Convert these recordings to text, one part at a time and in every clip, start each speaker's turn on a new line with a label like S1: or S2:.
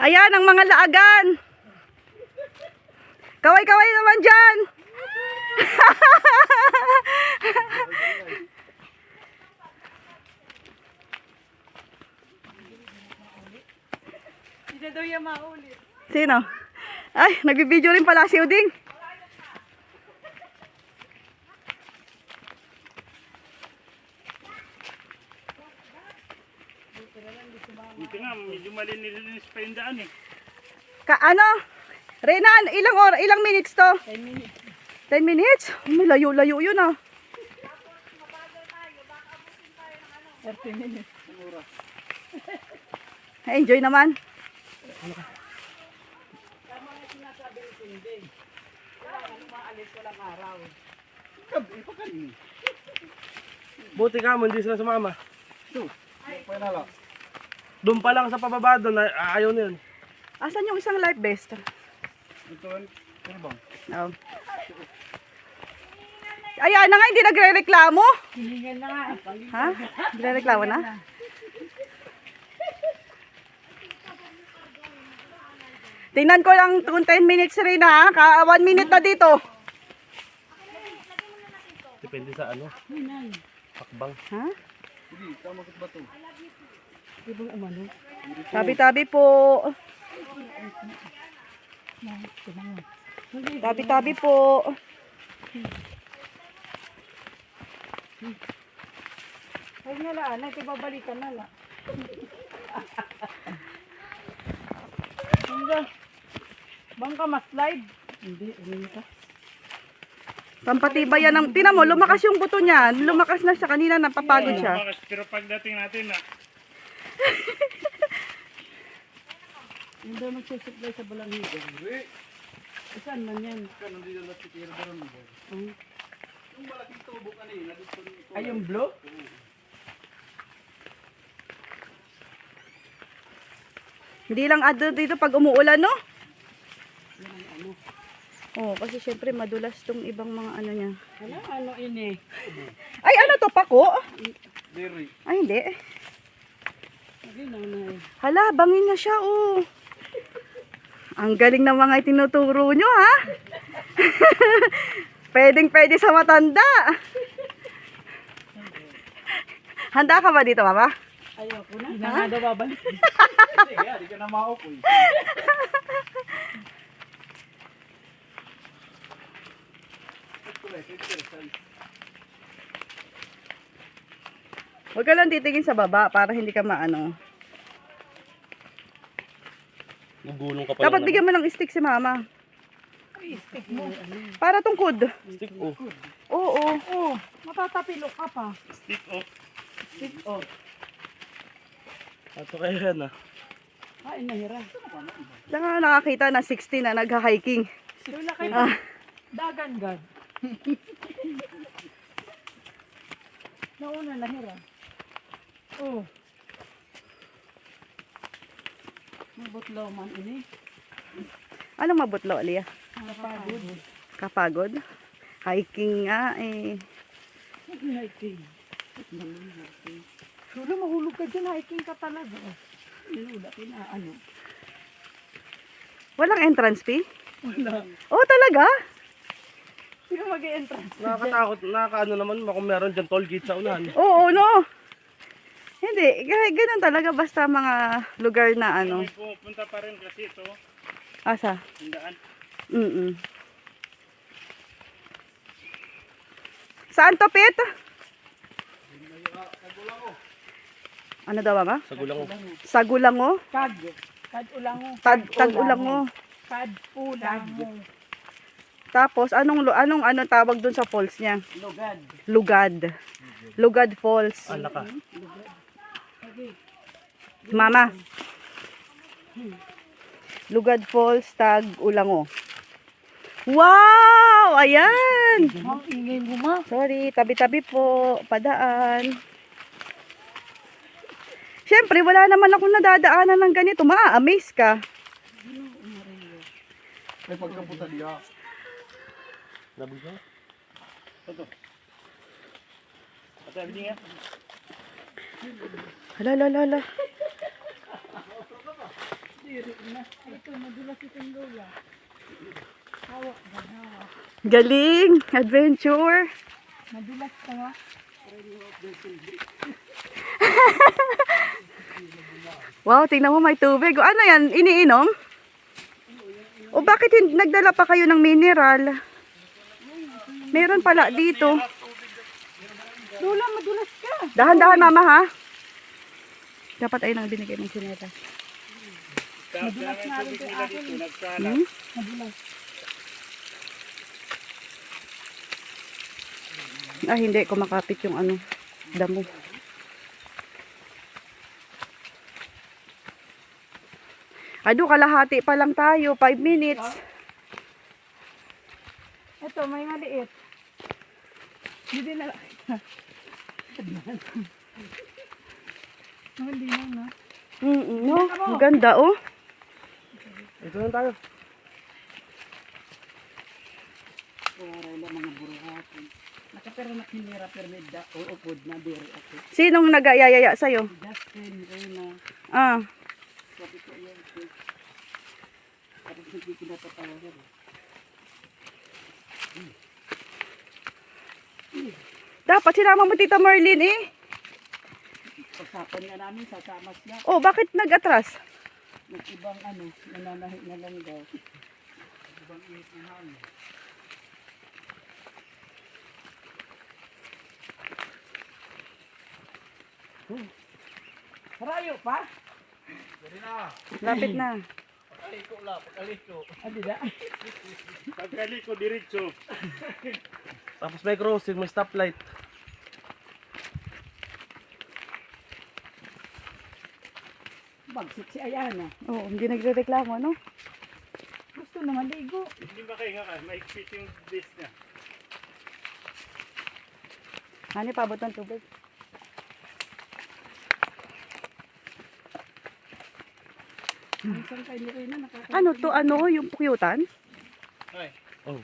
S1: Ayan ang mga laagan. Kaway-kaway naman dyan.
S2: Hindi daw yung maulit.
S1: Sino? Ay, nagbibideo rin pala si Uding.
S3: Buti nga, medyo malinilis pa yung daan eh.
S1: Ano? Renan, ilang minutes to? 10 minutes. 10 minutes? May layo-layo yun ah.
S2: 30 minutes.
S1: Enjoy naman.
S2: Tama nga sinasabi ko hindi. Kailangan maalis walang araw.
S4: Buti ka mo, hindi sila sumama. Doon pa lang sa pababa doon, ayaw na yun.
S1: Asan yung isang life vest?
S3: Ito, ano bang?
S1: Oh. Ayan na nga, hindi nagre-reklamo.
S2: Hiningan na nga.
S1: Ha? Nagre-reklamo na? Tingnan ko lang kung 10 minutes rin ha. 1 minute na dito.
S4: Depende sa ano. Hakbang.
S1: Ha?
S3: Hindi, tama ba ito?
S2: Ibang umano.
S1: Tabi-tabi po. Tabi-tabi po.
S2: Huwag nga lang, nagkibabalikan na lang. Hanggang. Bangka mas slide. Hindi, ano ka?
S1: Pampatibay yan ng... Tinan mo, lumakas yung buto niya. Lumakas na siya. Kanina napapagod siya.
S3: Pero pagdating natin na,
S2: Hindi daw magsusupply sa Balanghiga. Saan man yan? Ay, yung blue?
S1: Hindi lang dito pag umuulan, no? Oh, kasi syempre madulas tong ibang mga ano niya.
S2: Wala, ano ini?
S1: Ay, ano to, pako?
S3: Derry.
S1: Ay, hindi.
S2: Hindi na na.
S1: Hala, bangin na siya, oh. Ang galing ng mga itinuturo nyo, ha? Pwedeng-pwede sa matanda. Handa ka ba dito, mama?
S2: Ayoko na. Hindi na nga daw babalik.
S3: Sige, di ka na maupoy.
S1: Huwag ka lang titingin sa baba para hindi ka maano.
S4: Gugulong ka pa
S1: Dapat
S4: lang
S1: bigyan mo ng stick si mama.
S2: Stick mo.
S1: Para tungkod.
S4: Stick oh.
S1: Oo.
S2: Oo, matatapilo ka pa.
S3: Stick off.
S2: Stick off.
S4: Ato kayo yan ah.
S2: Ay, nahira.
S1: Saka nakakita na 60 na nagha-hiking.
S2: Wala kayo. Dagan gan. Nauna nahira. Oh. Mabutlaw man ini.
S1: Anong mabutlo, Alia?
S2: Napagod.
S1: Kapagod? Hiking nga eh.
S2: Hiking. Sure, mahulog ka dyan. Hiking ka talaga. Nilula, ano.
S1: Walang entrance fee?
S2: Wala.
S1: Oh, talaga?
S2: Sino mag-entrance?
S4: Nakakatakot, nakakaano naman kung meron dyan toll gate sa unahan.
S1: Oo, no. Hindi, ganun talaga basta mga lugar na ano.
S3: May pupunta pa rin kasi ito,
S1: Asa?
S3: yung daan.
S1: Saan to, Pit? Ano daw, mama?
S4: Sa gulang oh.
S1: Sagulango?
S2: Kad. Kad ulango.
S1: Tag-ulango.
S2: Kad ulango.
S1: Tapos, anong tawag dun sa falls niya?
S2: Lugad.
S1: Lugad. Lugad Falls.
S4: Ala ka.
S1: Mama. Lugad Falls, Tag-Ulango. Wow! Ayan!
S2: Ang ingay mo, ma.
S1: Sorry, tabi-tabi po. Padaan. Siyempre, wala naman akong nadadaanan ng ganito. Ma-amaze ka.
S3: May pagkaputa diya.
S4: Nabog na?
S3: Ito. Ito, hindi nga.
S1: Hala.
S2: Ito, madulas itong lola. Hawak ba? Hawak.
S1: Galing! Adventure!
S2: Madulas ka nga.
S1: Wow, tingnan mo may tubig. O, ano yan? Iniinom? O bakit nagdala pa kayo ng mineral? Meron pala dito.
S2: Lola, madulas ka.
S1: Dahan-dahan mama ha. Dapat ay nang binigay ng sineta.
S2: Madulas nga rin ito akin.
S1: Hmm?
S2: Madulas.
S1: Ah, hindi ko makapit yung ano, damo. Ado, kalahati pa lang tayo. 5 minutes.
S2: Ito, may maliit. Hindi na lang. Hindi na, no?
S1: No, ang ganda oh.
S4: Ito na tayo.
S2: Waray lang mga buruhatin. Nakapera na kinira permida o upod na diri ako.
S1: Sinong nagayayaya sa'yo?
S2: Justin, Reyna,
S1: Ah,
S2: sabi ko yan. Tapos hindi kinapatawagan.
S1: dapat sinama mo Tita Marlene eh.
S2: Pagsapan nga namin, sasama siya.
S1: Oh, bakit nag-atras?
S2: Mag-ibang ano, nananahi na lang daw. Ibang init na hangin. Harayo pa?
S1: Lapit na.
S2: Adi da?
S3: Pagkali ko diretso.
S4: Tapos may crossing, may stoplight.
S2: Bagsik si Ayana.
S1: Oh, hindi nagrereklamo, no?
S2: Gusto naman ligo.
S3: Hindi ba kayo nga maikpit yung base niya?
S1: Hani, pabot ng tubig.
S2: Minsan kayo ni Reyna nakakalimutan.
S1: Ano to, ano, yung pukyutan?
S4: Oh.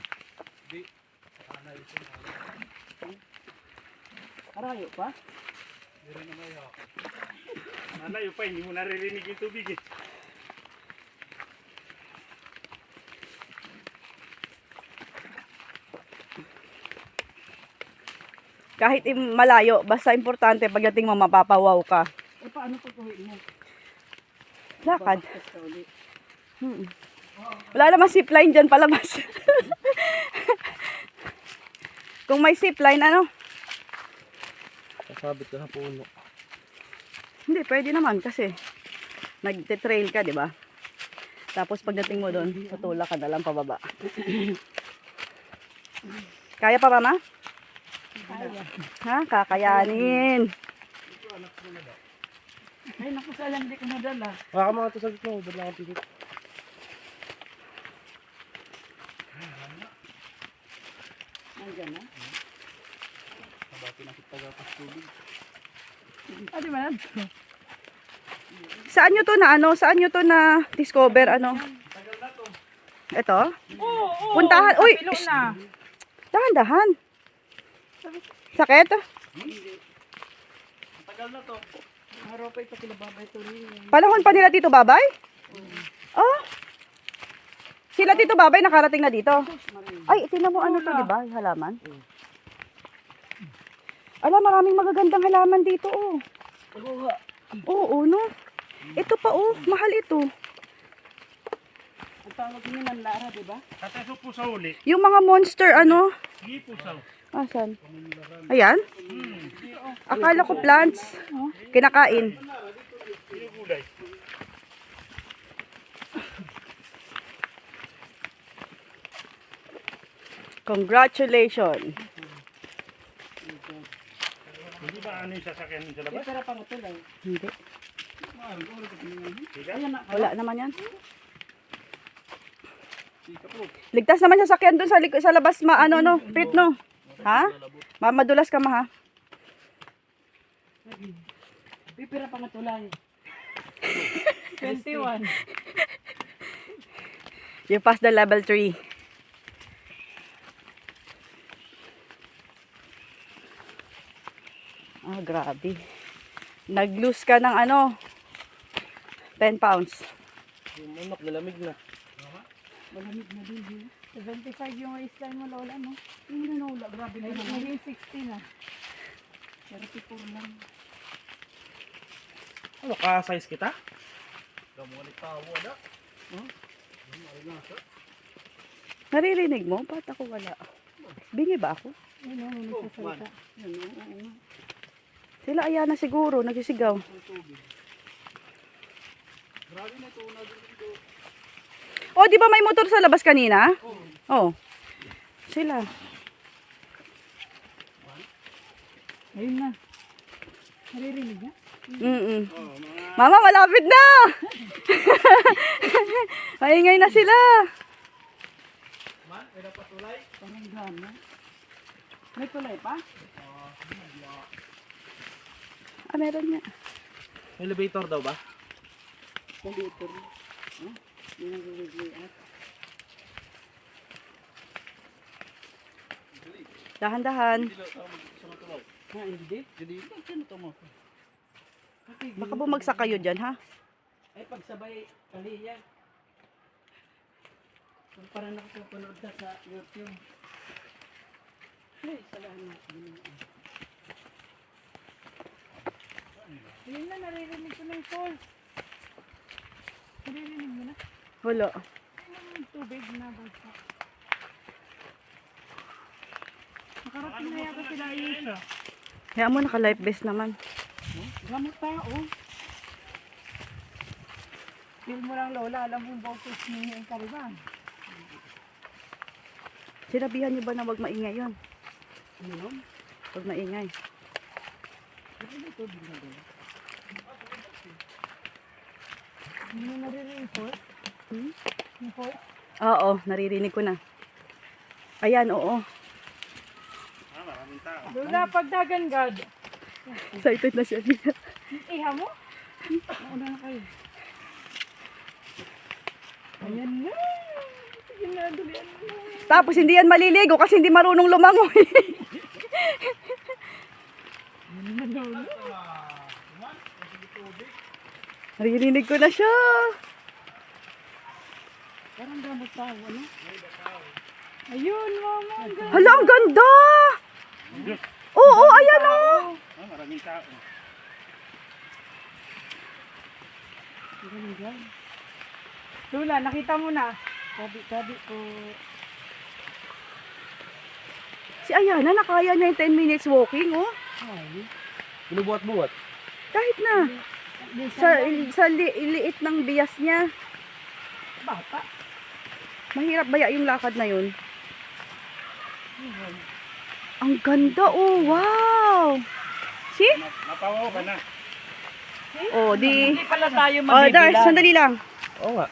S2: Harayo pa?
S3: Malayo pa, hindi mo naririnig yung tubig eh.
S1: Kahit malayo, basta importante pagdating mo mapapawaw ka.
S2: E paano pagkuhin mo?
S1: Lakad.
S2: Babaktas ka ulit.
S1: Hmm. Wala naman zipline dyan palabas. Kung may zipline, ano?
S4: Kasabit ka sa puno.
S1: Hindi, pwede naman kasi nagte-trail ka, di ba? Tapos pagdating mo doon, tutulak ka na lang pababa. Kaya pa, mama?
S2: Kaya.
S1: Ha? Kakayanin.
S2: Ay, naku, sayang di ko nadala.
S4: Baka mga ito sa gitna, dala akong ticket.
S2: Nandiyan na.
S1: Ano ba yan? Saan nyo to na ano? Saan nyo to na discover ano? Ito?
S2: Oo,
S1: Puntahan. Uy!
S2: Pilo na.
S1: Dahan-dahan. Sakit?
S3: Tagal na to.
S2: Araw pa ito sila babay to rin.
S1: Panahon pa nila Tito Babay? Oh. Sila Tito Babay nakarating na dito. Ay, tingnan mo ano to, di ba? Halaman. Ala, maraming magagandang halaman dito, oh. Oo, no? Ito pa, oh. Mahal ito.
S2: Ang tawag niyo ng Lara, di ba?
S3: Kataso po sa uli.
S1: Yung mga monster, ano?
S3: Sige po sa.
S1: Asan? Ayan? Akala ko plants. Kinakain.
S3: Yung gulay.
S1: Congratulations.
S3: Hindi ba ano yung sasakyan sa
S2: Di
S3: labas?
S2: pero pang ito lang.
S1: Hindi.
S3: Sige.
S2: Ayan na.
S1: Wala naman yan. Ligtas naman siya sakyan dun sa labas ano no, pit no. Ha? Madulas ka ma ha.
S2: Pipira pang ito lang. 21.
S1: You passed the level 3. Ah, grabe. Nag-lose ka ng ano, 10 pounds.
S4: Yung manok, nalamig na.
S2: Malamig na din.
S5: 75 yung waistline mo, Lola, no?
S2: Hindi na wala. Grabe na naman.
S5: Naging 60 na.
S2: 34 lang.
S4: Ano, ka-size kita?
S1: Naririnig mo? Ba't ako wala? Bingi ba ako?
S5: Ayun, ano, nagsasalita.
S2: Yan, oo nga.
S1: Sila Ayana siguro, nagsisigaw. Oh, di ba may motor sa labas kanina? Oh. Sila.
S5: Ayun na. Naririnig na?
S1: Mm. Mama, malapit na! Maingay na sila.
S2: Parang gana. May tulay pa?
S1: Ah, meron niya.
S4: May elevator daw ba?
S2: Dito. Huh? Yan ang gagawin.
S1: Dahan-dahan.
S2: Ha, hindi? Hindi. Sino to mo?
S1: Baka bumagsak kayo dyan, ha?
S2: Ay, pagsabay, kaliya. Parang nakapapanood na sa YouTube. Ay, salamat.
S5: Ayun na, naririnig ko na yung falls. Naririnig mo na?
S1: Wala.
S5: Yung tubig na bagsak. Nakarating na yata sila isa.
S1: Kaya mo naka-life vest naman.
S5: Gamot tao. Feel mo lang, Lola, alam mo boses niya yung kariban.
S1: Sinabihan niyo ba na wag maingay yun?
S2: Ano yun?
S1: Wag maingay.
S5: Hindi mo naririnig yung falls? Yung falls?
S1: Oo, naririnig ko na. Ayan, oo.
S3: Ah, maraming tao.
S5: Lola, pag nagangad,
S1: Excited na siya.
S5: iha mo?
S2: Mauna na kayo.
S5: Ayan na. Sige na, dulian mo.
S1: Tapos hindi yan maliligo kasi hindi marunong lumangoy. Naririnig ko na siya.
S2: Parang gamot tao, ano?
S5: Ayun, mama. ang ganda.
S1: Hala, ang ganda! Oo, ayan o.
S3: Ah, maraming tao.
S5: Lola, nakita mo na.
S2: Tabi ko.
S1: Si Ayana, nakaya na yung 10 minutes walking, oh.
S2: Ay,
S4: Binubuhat-buhat.
S1: Kahit na. Sa liit ng bias niya.
S2: bata.
S1: Mahirap baya yung lakad na yun. Ang ganda, oh, wow. See?
S3: Napawaw ka na.
S1: Oh, di.
S2: Hindi pala tayo
S1: Oh, Dars, sandali lang.
S4: Oo nga.